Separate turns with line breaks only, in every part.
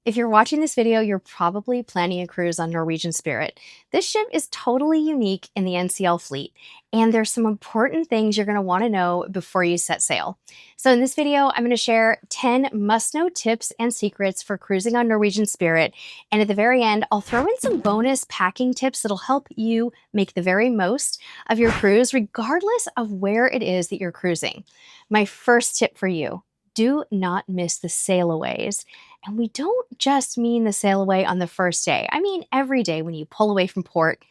If you're watching this video, you're probably planning a cruise on Norwegian Spirit. This ship is totally unique in the NCL fleet, and there's some important things you're going to want to know before you set sail. So in this video, I'm going to share 10 must-know tips and secrets for cruising on Norwegian Spirit, and at the very end, I'll throw in some bonus packing tips that'll help you make the very most of your cruise, regardless of where it is that you're cruising. My first tip for you: do not miss the sailaways. And we don't just mean the sail away on the first day. I mean every day when you pull away from port,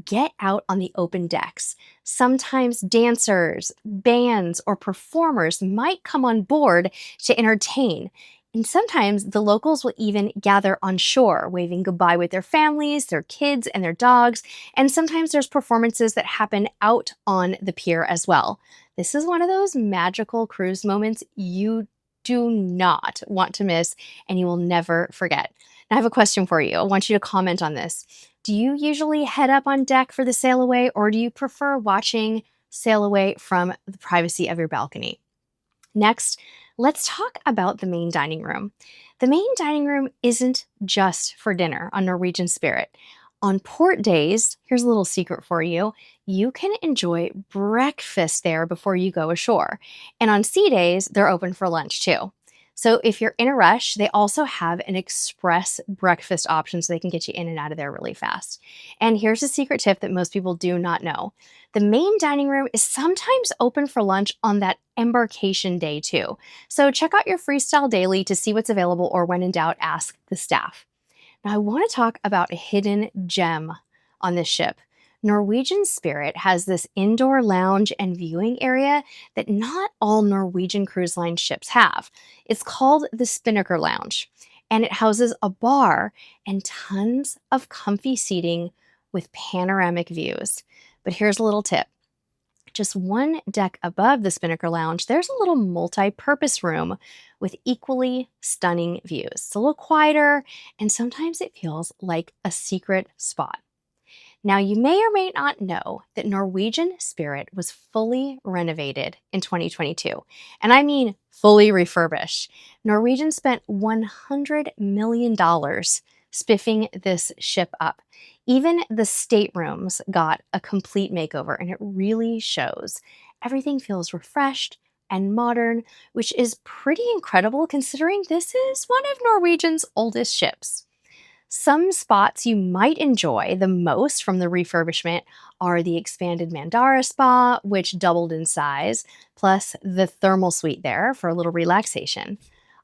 get out on the open decks. Sometimes dancers, bands, or performers might come on board to entertain. And sometimes the locals will even gather on shore, waving goodbye with their families, their kids, and their dogs. And sometimes there's performances that happen out on the pier as well. This is one of those magical cruise moments you do not want to miss, and you will never forget. Now, I have a question for you. I want you to comment on this. Do you usually head up on deck for the sail away, or do you prefer watching sail away from the privacy of your balcony? Next, let's talk about the main dining room. The main dining room isn't just for dinner on Norwegian Spirit. On port days, here's a little secret for you: you can enjoy breakfast there before you go ashore. And on sea days, they're open for lunch too. So if you're in a rush, they also have an express breakfast option so they can get you in and out of there really fast. And here's a secret tip that most people do not know: the main dining room is sometimes open for lunch on that embarkation day too. So check out your Freestyle Daily to see what's available, or when in doubt, ask the staff. Now, I want to talk about a hidden gem on this ship. Norwegian Spirit has this indoor lounge and viewing area that not all Norwegian Cruise Line ships have. It's called the Spinnaker Lounge, and it houses a bar and tons of comfy seating with panoramic views. But here's a little tip. Just one deck above the Spinnaker Lounge, there's a little multi-purpose room with equally stunning views. It's a little quieter, and sometimes it feels like a secret spot. Now, you may or may not know that Norwegian Spirit was fully renovated in 2022. And I mean fully refurbished. Norwegian spent $100 million spiffing this ship up. Even the staterooms got a complete makeover, and it really shows. Everything feels refreshed and modern, which is pretty incredible considering this is one of Norwegian's oldest ships. Some spots you might enjoy the most from the refurbishment are the expanded Mandara Spa, which doubled in size, plus the thermal suite there for a little relaxation.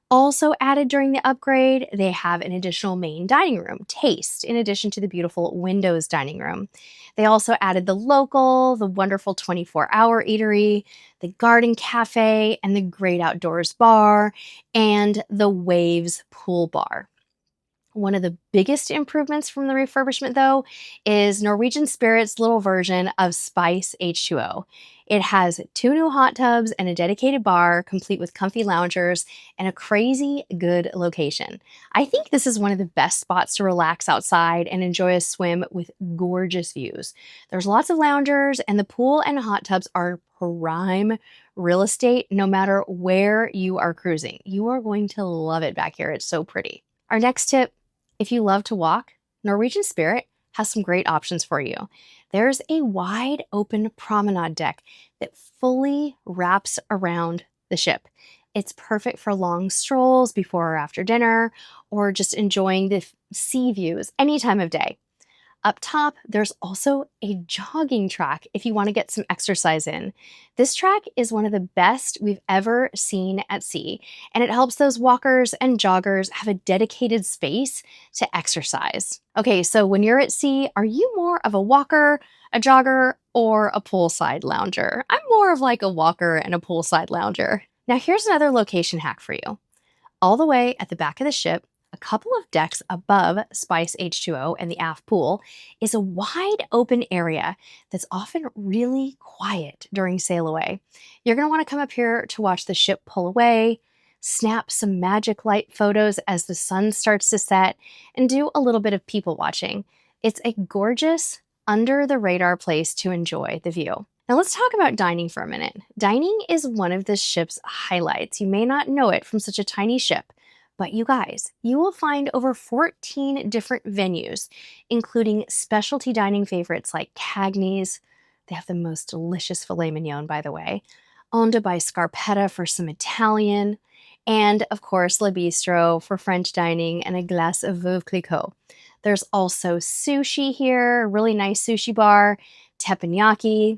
Also added during the upgrade, they have an additional main dining room, Taste, in addition to the beautiful Windows dining room. They also added the local, the wonderful 24-hour eatery, the garden cafe, and the great outdoors bar, and the Waves pool bar. One of the biggest improvements from the refurbishment, though, is Norwegian Spirit's little version of Spice H2O. It has 2 new hot tubs and a dedicated bar, complete with comfy loungers and a crazy good location. I think this is one of the best spots to relax outside and enjoy a swim with gorgeous views. There's lots of loungers, and the pool and hot tubs are prime real estate no matter where you are cruising. You are going to love it back here. It's so pretty. Our next tip: if you love to walk, Norwegian Spirit has some great options for you. There's a wide open promenade deck that fully wraps around the ship. It's perfect for long strolls before or after dinner, or just enjoying the sea views any time of day. Up top, there's also a jogging track if you want to get some exercise in. This track is one of the best we've ever seen at sea, and it helps those walkers and joggers have a dedicated space to exercise. Okay, so when you're at sea, are you more of a walker, a jogger, or a poolside lounger? I'm more of like a walker and a poolside lounger. Now here's another location hack for you. All the way at the back of the ship, a couple of decks above Spice H2O and the aft pool, is a wide open area that's often really quiet during sail away. You're going to want to come up here to watch the ship pull away, snap some magic light photos as the sun starts to set, and do a little bit of people watching. It's a gorgeous, under the radar place to enjoy the view. Now let's talk about dining for a minute. Dining is one of this ship's highlights. You may not know it from such a tiny ship, But you guys, you will find over 14 different venues, including specialty dining favorites like Cagney's. They have the most delicious filet mignon, by the way. Onda by Scarpetta for some Italian. And of course, Le Bistro for French dining and a glace of Veuve Clicquot. There's also sushi here, a really nice sushi bar, teppanyaki,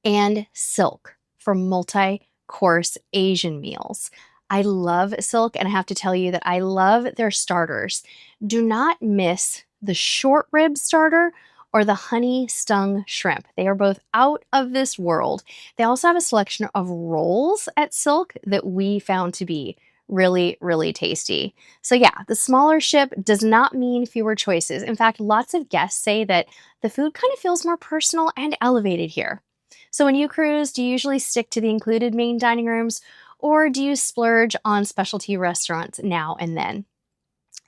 and Silk for multi-course Asian meals. I love Silk, and I have to tell you that I love their starters. Do not miss the short rib starter or the honey stung shrimp. They are both out of this world. They also have a selection of rolls at Silk that we found to be really, really tasty. So yeah, the smaller ship does not mean fewer choices. In fact, lots of guests say that the food kind of feels more personal and elevated here. So when you cruise, do you usually stick to the included main dining rooms, or do you splurge on specialty restaurants now and then?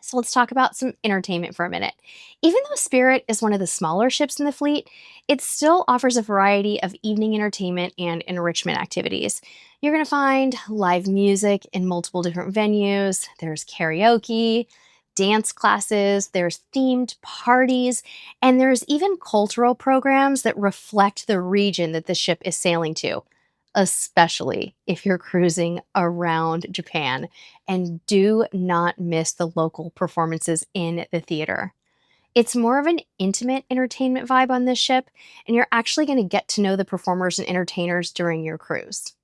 So let's talk about some entertainment for a minute. Even though Spirit is one of the smaller ships in the fleet, it still offers a variety of evening entertainment and enrichment activities. You're going to find live music in multiple different venues. There's karaoke, dance classes, there's themed parties, and there's even cultural programs that reflect the region that the ship is sailing to, especially if you're cruising around Japan. And do not miss the local performances in the theater. It's more of an intimate entertainment vibe on this ship, and you're actually going to get to know the performers and entertainers during your cruise.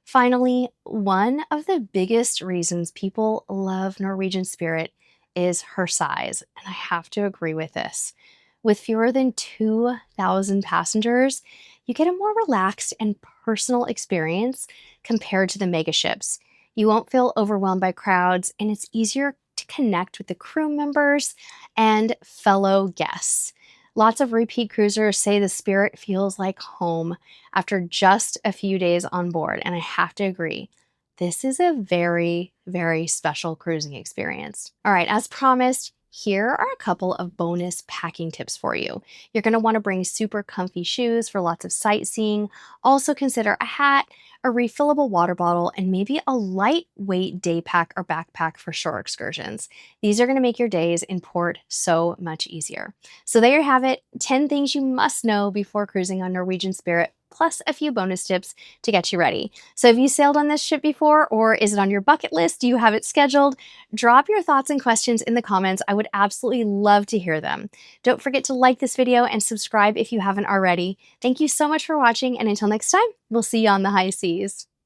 Finally, one of the biggest reasons people love Norwegian Spirit is her size, and I have to agree with this. With fewer than 2,000 passengers, you get a more relaxed and personal experience compared to the megaships. You won't feel overwhelmed by crowds, and it's easier to connect with the crew members and fellow guests. Lots of repeat cruisers say the Spirit feels like home after just a few days on board, and I have to agree. This is a very, very special cruising experience. All right, as promised, here are a couple of bonus packing tips for you. You're going to want to bring super comfy shoes for lots of sightseeing. Also consider a hat, a refillable water bottle, and maybe a lightweight day pack or backpack for shore excursions. These are going to make your days in port so much easier. So there you have it, 10 things you must know before cruising on Norwegian Spirit, plus a few bonus tips to get you ready. So have you sailed on this ship before, or is it on your bucket list? Do you have it scheduled? Drop your thoughts and questions in the comments. I would absolutely love to hear them. Don't forget to like this video and subscribe if you haven't already. Thank you so much for watching, and until next time, we'll see you on the high seas.